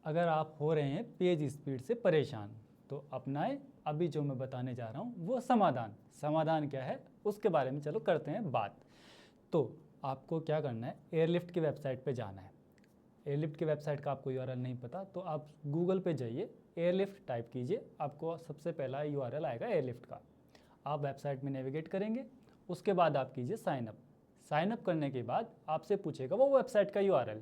अगर आप हो रहे हैं पेज स्पीड से परेशान तो अपनाएं अभी जो मैं बताने जा रहा हूँ वो समाधान क्या है उसके बारे में चलो करते हैं बात। तो आपको क्या करना है, एयरलिफ्ट की वेबसाइट पे जाना है। एयरलिफ्ट की वेबसाइट का आपको यूआरएल नहीं पता तो आप गूगल पे जाइए, एयरलिफ्ट टाइप कीजिए, आपको सबसे पहला यूआरएल आएगा एयरलिफ्ट का। आप वेबसाइट में नेविगेट करेंगे, उसके बाद आप कीजिए साइनअप। साइनअप करने के बाद आपसे पूछेगा वो वेबसाइट का यूआरएल,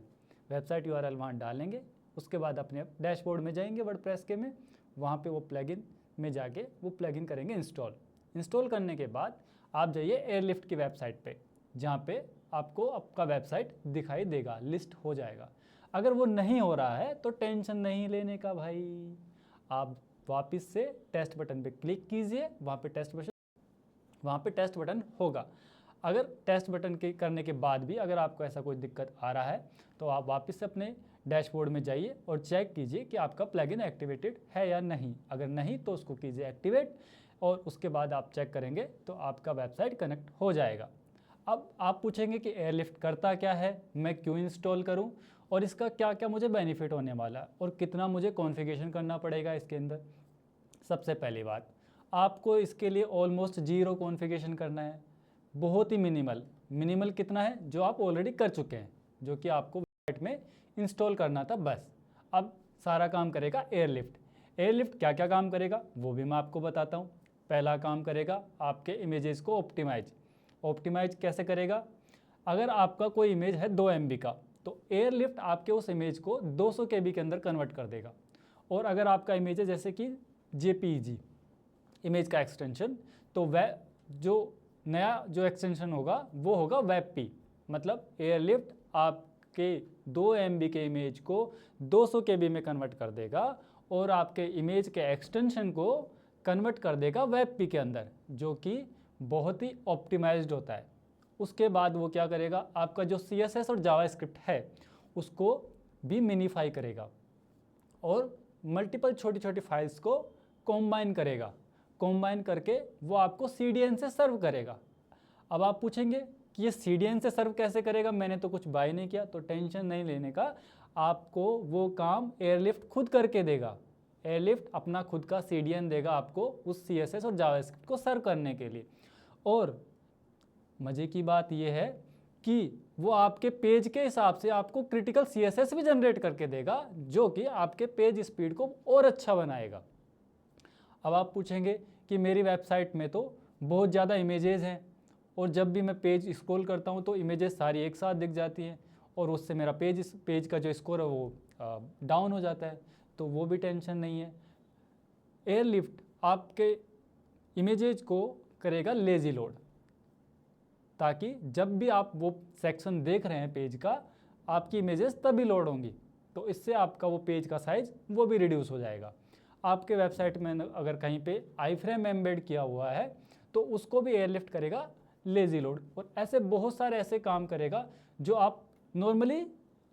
वेबसाइट यूआरएल वहाँ डालेंगे। उसके बाद अपने डैशबोर्ड में जाएंगे वर्डप्रेस के में, वहाँ पे वो प्लगइन में जाके वो प्लगइन करेंगे इंस्टॉल करने के बाद आप जाइए एयरलिफ्ट की वेबसाइट पे, जहाँ पे आपको आपका वेबसाइट दिखाई देगा, लिस्ट हो जाएगा। अगर वो नहीं हो रहा है तो टेंशन नहीं लेने का भाई, आप वापस से टेस्ट बटन पे क्लिक कीजिए, वहाँ पे टेस्ट बटन होगा। अगर टेस्ट बटन के करने के बाद भी अगर आपको ऐसा कोई दिक्कत आ रहा है तो आप वापस से अपने डैशबोर्ड में जाइए और चेक कीजिए कि आपका प्लगइन एक्टिवेटेड है या नहीं। अगर नहीं तो उसको कीजिए एक्टिवेट, और उसके बाद आप चेक करेंगे तो आपका वेबसाइट कनेक्ट हो जाएगा। अब आप पूछेंगे कि एयरलिफ्ट करता क्या है, मैं क्यों इंस्टॉल करूं, और इसका क्या क्या मुझे बेनिफिट होने वाला है, और कितना मुझे कॉन्फ़िगरेशन करना पड़ेगा इसके अंदर। सबसे पहली बात, आपको इसके लिए ऑलमोस्ट जीरो कॉन्फ़िगरेशन करना है, बहुत ही मिनिमल कितना है जो आप ऑलरेडी कर चुके हैं, जो कि आपको वेबसाइट में इंस्टॉल करना था बस। अब सारा काम करेगा एयरलिफ्ट क्या क्या काम करेगा वो भी मैं आपको बताता हूँ। पहला काम करेगा आपके इमेजेस को ऑप्टिमाइज कैसे करेगा। अगर आपका कोई इमेज है 2 MB का तो एयरलिफ्ट आपके उस इमेज को 200 KB के अंदर कन्वर्ट कर देगा। और अगर आपका इमेज है जैसे कि JPEG इमेज का एक्सटेंशन, तो वह जो नया जो एक्सटेंशन होगा वो होगा WebP। मतलब एयरलिफ्ट आपके 2 MB के इमेज को 200 KB में कन्वर्ट कर देगा और आपके इमेज के एक्सटेंशन को कन्वर्ट कर देगा WebP के अंदर, जो कि बहुत ही ऑप्टिमाइज्ड होता है। उसके बाद वो क्या करेगा, आपका जो CSS और जावास्क्रिप्ट है उसको भी मिनीफाई करेगा और मल्टीपल छोटी छोटी फाइल्स को कॉम्बाइन करके वो आपको CDN से सर्व करेगा। अब आप पूछेंगे कि ये CDN से सर्व कैसे करेगा, मैंने तो कुछ बाय नहीं किया। तो टेंशन नहीं लेने का, आपको वो काम एयरलिफ्ट खुद करके देगा। एयरलिफ्ट अपना खुद का CDN देगा आपको उस CSS और जावास्क्रिप्ट को सर्व करने के लिए। और मज़े की बात यह है कि वो आपके पेज के हिसाब से आपको क्रिटिकल CSS भी जनरेट करके देगा, जो कि आपके पेज स्पीड को और अच्छा बनाएगा। अब आप पूछेंगे कि मेरी वेबसाइट में तो बहुत ज़्यादा इमेजेस हैं और जब भी मैं पेज स्क्रॉल करता हूँ तो इमेजेस सारी एक साथ दिख जाती हैं और उससे मेरा पेज का जो स्कोर है वो डाउन हो जाता है। तो वो भी टेंशन नहीं है, एयरलिफ्ट आपके इमेजेस को करेगा लेज़ी लोड, ताकि जब भी आप वो सेक्शन देख रहे हैं पेज का, आपकी इमेजेस तभी लोड होंगी। तो इससे आपका वो पेज का साइज़ वो भी रिड्यूस हो जाएगा। आपके वेबसाइट में अगर कहीं पे आईफ्रेम एम्बेड किया हुआ है तो उसको भी एयरलिफ्ट करेगा लेज़ी लोड। और ऐसे बहुत सारे ऐसे काम करेगा जो आप नॉर्मली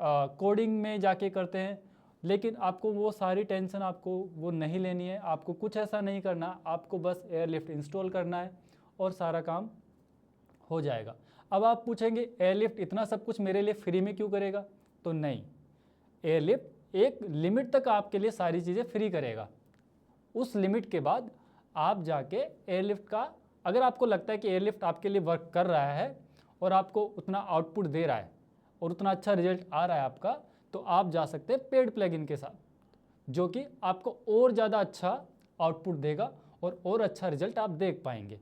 कोडिंग में जाके करते हैं, लेकिन आपको वो सारी टेंशन आपको वो नहीं लेनी है। आपको कुछ ऐसा नहीं करना, आपको बस एयरलिफ्ट इंस्टॉल करना है और सारा काम हो जाएगा। अब आप पूछेंगे एयरलिफ्ट इतना सब कुछ मेरे लिए फ्री में क्यों करेगा, तो नहीं, एयरलिफ्ट एक लिमिट तक आपके लिए सारी चीज़ें फ्री करेगा। उस लिमिट के बाद आप जाके एयरलिफ्ट का, अगर आपको लगता है कि एयरलिफ्ट आपके लिए वर्क कर रहा है और आपको उतना आउटपुट दे रहा है और उतना अच्छा रिजल्ट आ रहा है आपका, तो आप जा सकते हैं पेड प्लगइन के साथ, जो कि आपको और ज़्यादा अच्छा आउटपुट देगा और अच्छा रिजल्ट आप देख पाएंगे।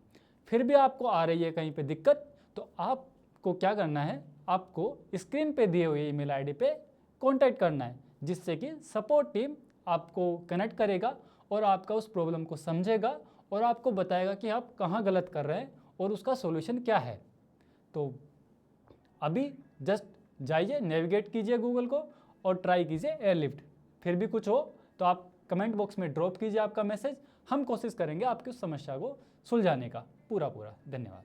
फिर भी आपको आ रही है कहीं पे दिक्कत, तो आपको क्या करना है, आपको स्क्रीन पे दिए हुए ईमेल आईडी पे कांटेक्ट करना है, जिससे कि सपोर्ट टीम आपको कनेक्ट करेगा और आपका उस प्रॉब्लम को समझेगा और आपको बताएगा कि आप कहाँ गलत कर रहे हैं और उसका सॉल्यूशन क्या है। तो अभी जस्ट जाइए, नेविगेट कीजिए गूगल को और ट्राई कीजिए एयरलिफ्ट। फिर भी कुछ हो तो आप कमेंट बॉक्स में ड्रॉप कीजिए आपका मैसेज, हम कोशिश करेंगे आपकी उस समस्या को सुलझाने का पूरा। धन्यवाद।